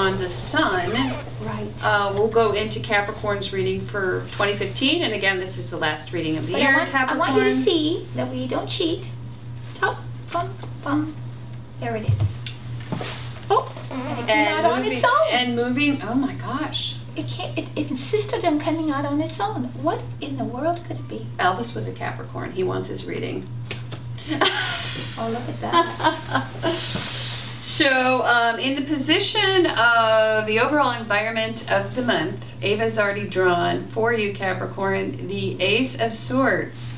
on the sun. Right. We'll go into Capricorn's reading for 2015, and again, this is the last reading of the year. I want you to see that we don't cheat. Top, bum, bum. There it is. Oh, and it came out on its own. And moving, oh my gosh. It insisted on coming out on its own. What in the world could it be? Elvis was a Capricorn. He wants his reading. Oh, look at that. So, in the position of the overall environment of the month, Ava's already drawn for you, Capricorn, the Ace of Swords.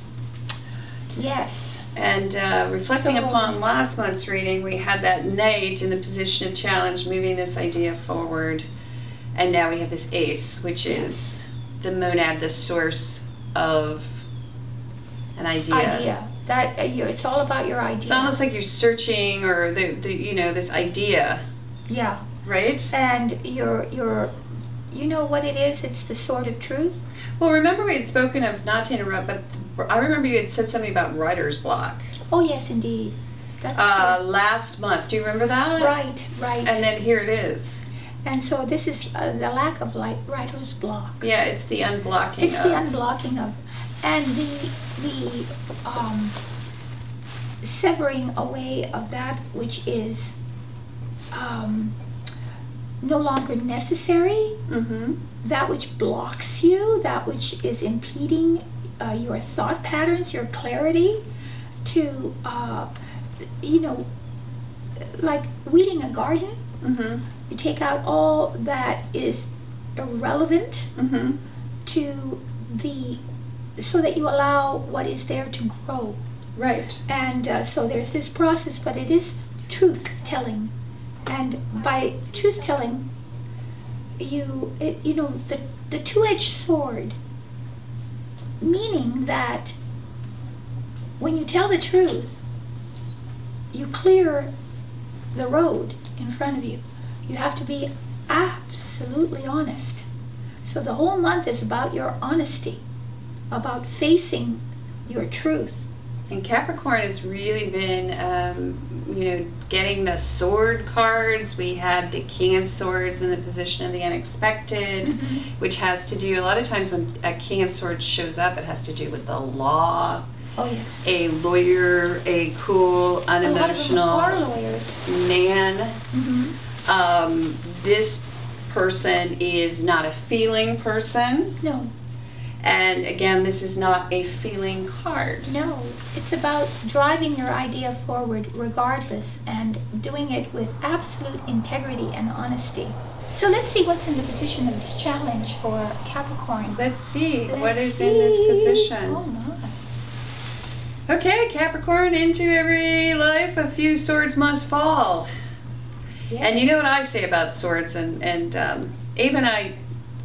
Yes. And reflecting upon last month's reading, we had that Knight in the position of challenge, moving this idea forward. And now we have this Ace, which is the monad, the source of an idea. That it's all about your idea. It's almost like you're searching, or this idea. Yeah. Right. And you know what it is? It's the sword of truth. Well, remember we had spoken of, not to interrupt, but I remember you had said something about writer's block. Oh yes, indeed. That's true. Last month. Do you remember that? Right. Right. And then here it is. And so this is the lack of writer's block. Yeah, it's the unblocking. It's the unblocking of, and the severing away of that which is no longer necessary. Mm-hmm. That which blocks you, that which is impeding your thought patterns, your clarity, to like weeding a garden. Mm-hmm. You take out all that is irrelevant Mm-hmm. so that you allow what is there to grow. Right. And so there's this process, but it is truth telling. And by truth telling, the two-edged sword, meaning that when you tell the truth, you clear the road in front of you. You have to be absolutely honest. So the whole month is about your honesty, about facing your truth. And Capricorn has really been, getting the sword cards. We had the King of Swords in the position of the unexpected, Mm-hmm. which has to do, a lot of times when a King of Swords shows up, it has to do with the law. Oh yes. A lawyer, a cool, unemotional A lot of them are lawyers. man. Mm-hmm. This person is not a feeling person. No. And again, this is not a feeling card. No, it's about driving your idea forward regardless and doing it with absolute integrity and honesty. So let's see what's in the position of this challenge for Capricorn. Let's see what Let's is in this see. position. Oh my. Okay, Capricorn, into every life a few swords must fall. Yes. And you know what I say about swords, and Ava and I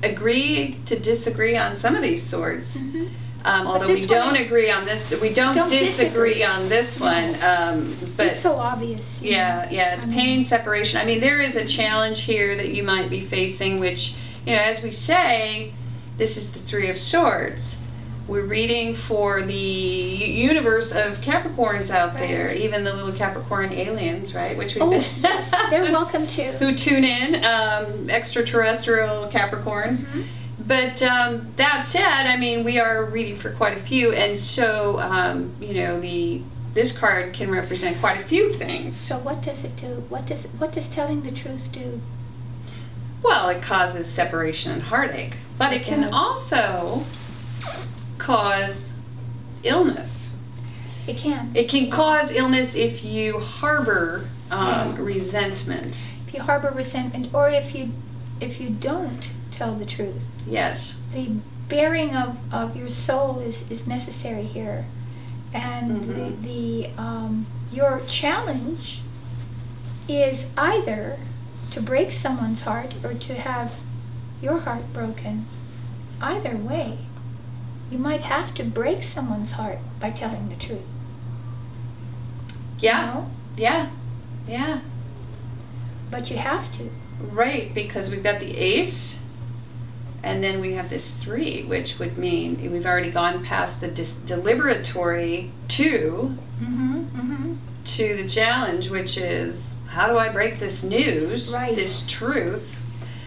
agree to disagree on some of these swords. Mm-hmm. Although we don't agree on this, we don't disagree on this one. But it's so obvious. Yeah, it's pain, separation. I mean, there is a challenge here that you might be facing, which, as we say, this is the Three of Swords. We're reading for the universe of Capricorns out there, even the little Capricorn aliens, right? Which we've been yes, they're welcome too. Who tune in, extraterrestrial Capricorns. Mm-hmm. But that said, I mean, we are reading for quite a few, and so this card can represent quite a few things. So what does it do? What does telling the truth do? Well, it causes separation and heartache, but it can also cause illness. It can. It can cause illness if you harbor resentment. If you harbor resentment, or if you don't tell the truth. Yes. The bearing of your soul is necessary here, and Mm-hmm. Your challenge is either to break someone's heart or to have your heart broken. Either way, you might have to break someone's heart by telling the truth. Yeah. You know? Yeah. But you have to. Right, because we've got the Ace, and then we have this 3, which would mean we've already gone past the deliberatory to the challenge, which is how do I break this news, Right. this truth,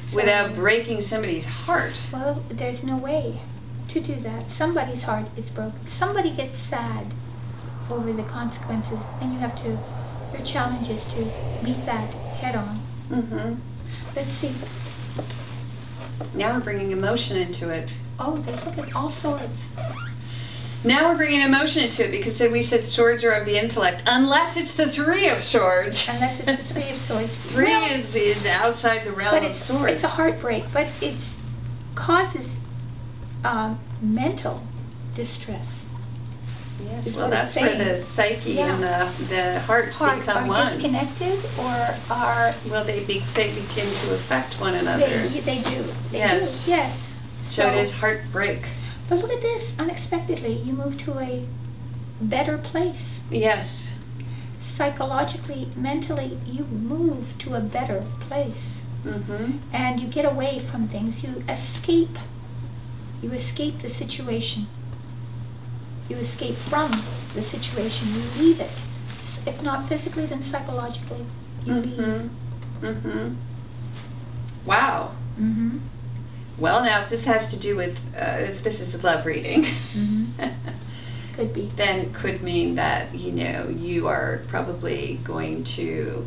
So- without breaking somebody's heart? Well, there's no way to do that. Somebody's heart is broken. Somebody gets sad over the consequences, and you have to, your challenge is to meet that head on. Mm-hmm. Let's see. Now we're bringing emotion into it. Oh, let's look at all swords. Now we're bringing emotion into it because we said swords are of the intellect, unless it's the Three of Swords. Unless it's the Three of Swords. Three Well, is outside the realm but of swords. it's a heartbreak, but it causes mental distress. Yes, is well, what it's that's where saying. the psyche Yeah. and the heart become Are one. disconnected or are Well, they begin to affect one another. they do. They Yes. do. Yes. So it is heartbreak. But look at this. Unexpectedly, you move to a better place. Yes. Psychologically, mentally, you move to a better place. Mm-hmm. And you get away from things. You escape. You escape the situation. You escape from the situation. You leave it. If not physically, then psychologically, you leave. Mm-hmm. Mm-hmm. Wow. Mm-hmm. Well, now, if this has to do with, if this is a love reading, Mm-hmm. Could be. then it could mean that, you are probably going to,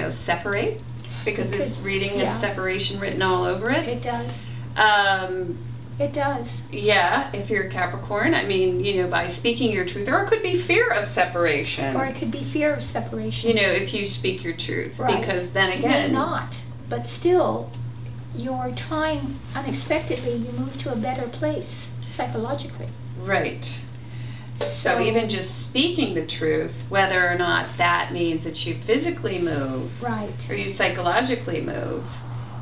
separate, because It this could, reading yeah. has separation written all over it. It does. Um, It does. yeah, if you're a Capricorn, I mean, by speaking your truth, or it could be fear of separation. Or it could be fear of separation. If you speak your truth, Right. because then You may again, not, but still, you're trying unexpectedly. You move to a better place psychologically. right. So even just speaking the truth, whether or not that means that you physically move Right. or you psychologically move,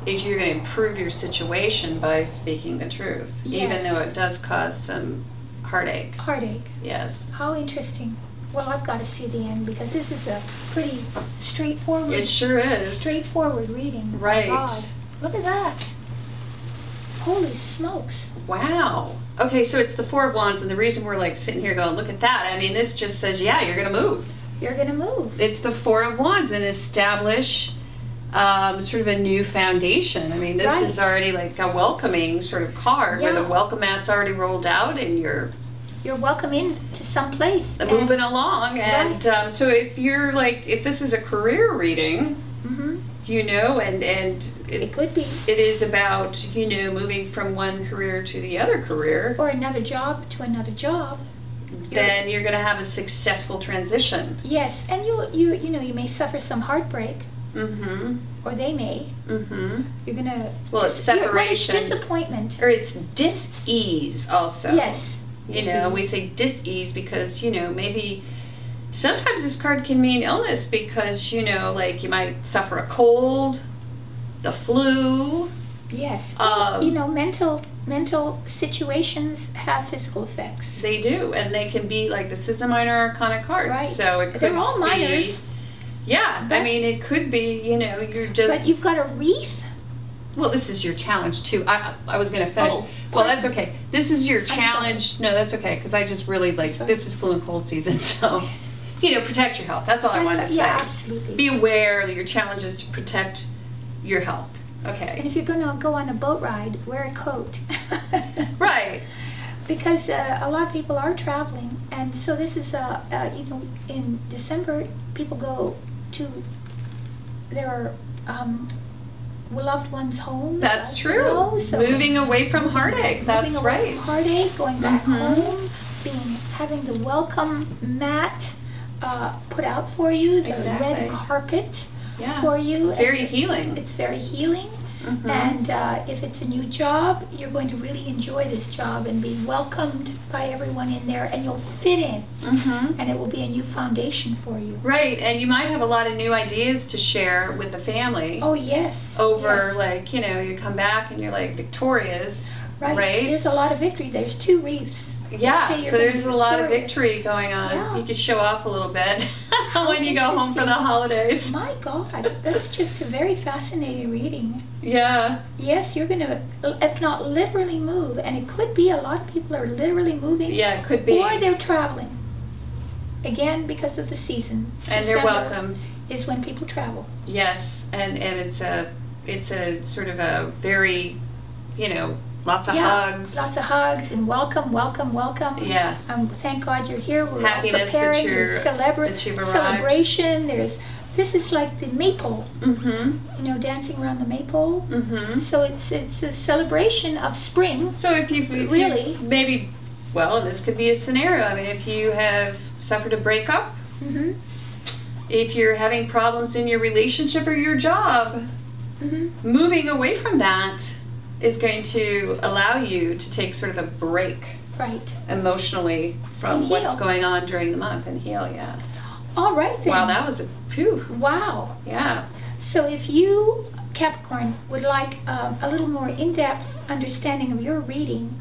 is you're going to improve your situation by speaking the truth, even Yes. though it does cause some heartache. Heartache. Yes. How interesting. Well, I've got to see the end because this is a pretty straightforward. It sure is. Straightforward reading. My Right. God. Look at that. Holy smokes. Wow. Okay, so it's the Four of Wands, and the reason we're like sitting here going, look at that. I mean, this just says, yeah, you're going to move. You're going to move. It's the Four of Wands and establish sort of a new foundation. I mean, this Right. is already like a welcoming sort of card where Yeah. the welcome mat's already rolled out and you're You're welcome into some place. moving along. And so if you're like, if this is a career reading, Mm-hmm. and It could be. it is about, moving from one career to the other career, Or another job to another job. then you're going to have a successful transition. Yes, and you may suffer some heartbreak, Mm-hmm. or they may. Mm-hmm. You're gonna. Well, it's separation. It's disappointment. Or it's dis-ease also. Yes. We dis-ease. say dis-ease because, maybe sometimes this card can mean illness because, like you might suffer a cold, the flu. Yes. Um, Mental situations have physical effects. They do, and they can be like, this is a minor arcana card. Right. So it could They're all be, minors. Yeah, But- I mean, it could be, you're just, But you've got a wreath. well, this is your challenge too. I was going to finish. Oh, Well, that's pardon. okay. This is your sorry. challenge. No, that's okay, because I just really Sorry. this is flu and cold season, so, protect your health. That's all I wanted to say. Yeah, absolutely. Be aware that your challenge is to protect your health. And Okay. if you're going to go on a boat ride, wear a coat. Right. Because a lot of people are traveling, and so this is, in December, people go to their loved one's home. That's true. So Moving away from heartache. That's moving away right. from heartache, going back Mhm. home, having the welcome mat put out for you, the Exactly. red carpet Yeah. for you. It's very healing. It's very healing. Mhm. And if it's a new job, you're going to really enjoy this job and be welcomed by everyone in there, and you'll fit in, Mhm. and it will be a new foundation for you. Right, and you might have a lot of new ideas to share with the family. Oh, yes. Over, yes. like, you come back and you're like victorious. Right. There's a lot of victory. There's 2 wreaths. Yeah, Say so you're there's gonna a be lot of victorious. victory going on. Yeah. You could show off a little bit How when you go home for the interesting. holidays. My God, that's just a very fascinating reading. Yeah. Yes, you're going to, if not literally move, and it could be a lot of people are literally moving. Yeah, it could be. Or they're traveling. Again, because of the season. And they're December. welcome. is when people travel. Yes, and it's a sort of a very, you know, lots of hugs. Lots of hugs and welcome, welcome, welcome. Yeah. Thank God you're here. We're Happiness all preparing. that you've arrived. Celebration. This is like the maypole. Mm-hmm. You know, dancing around the maypole. Mm-hmm. So it's a celebration of spring. So if you've maybe, well, this could be a scenario. I mean, if you have suffered a breakup, mm-hmm. if you're having problems in your relationship or your job, mm-hmm. moving away from that is going to allow you to take sort of a break, right, emotionally from what's going on during the month and heal. Yeah. All right then. Wow, that was a phew. Wow. Yeah. So if you, Capricorn, would like a little more in-depth understanding of your reading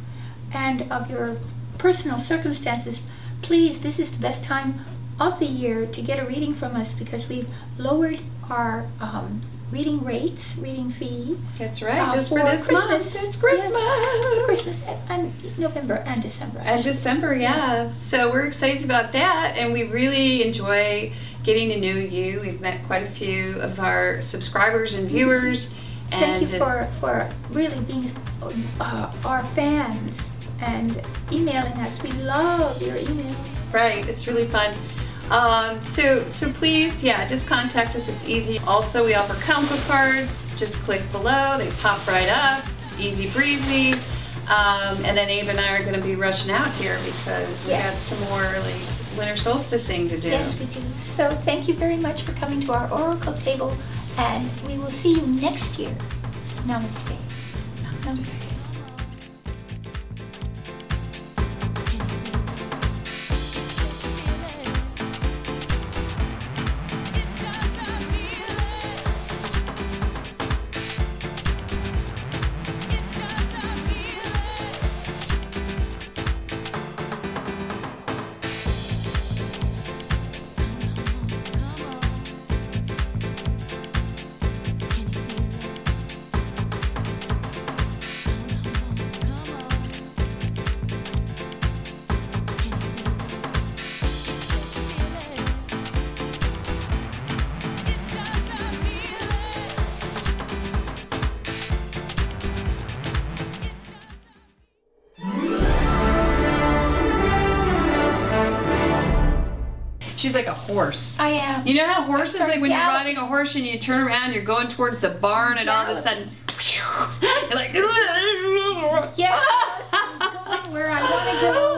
and of your personal circumstances, please, this is the best time of the year to get a reading from us, because we've lowered our reading rates, reading fee. That's right, just for this Christmas. month. It's Christmas. Yes, Christmas and November and December. And December, yeah. So we're excited about that, and we really enjoy getting to know you. We've met quite a few of our subscribers and viewers. Thank you for really being our fans and emailing us. We love your emails. Right, it's really fun. So please, yeah, just contact us. It's easy. Also, we offer counsel cards. Just click below. They pop right up. Easy breezy. And then Ava and I are going to be rushing out here because we got some more like winter solsticing to do. Yes, we do. So thank you very much for coming to our Oracle table, and we will see you next year. Namaste. Namaste. She's like a horse. I am. You know how horses, like when you're galloping. riding a horse and you turn around, you're going towards the barn, and all of a sudden, you're like, yeah, I'm going where I want to go.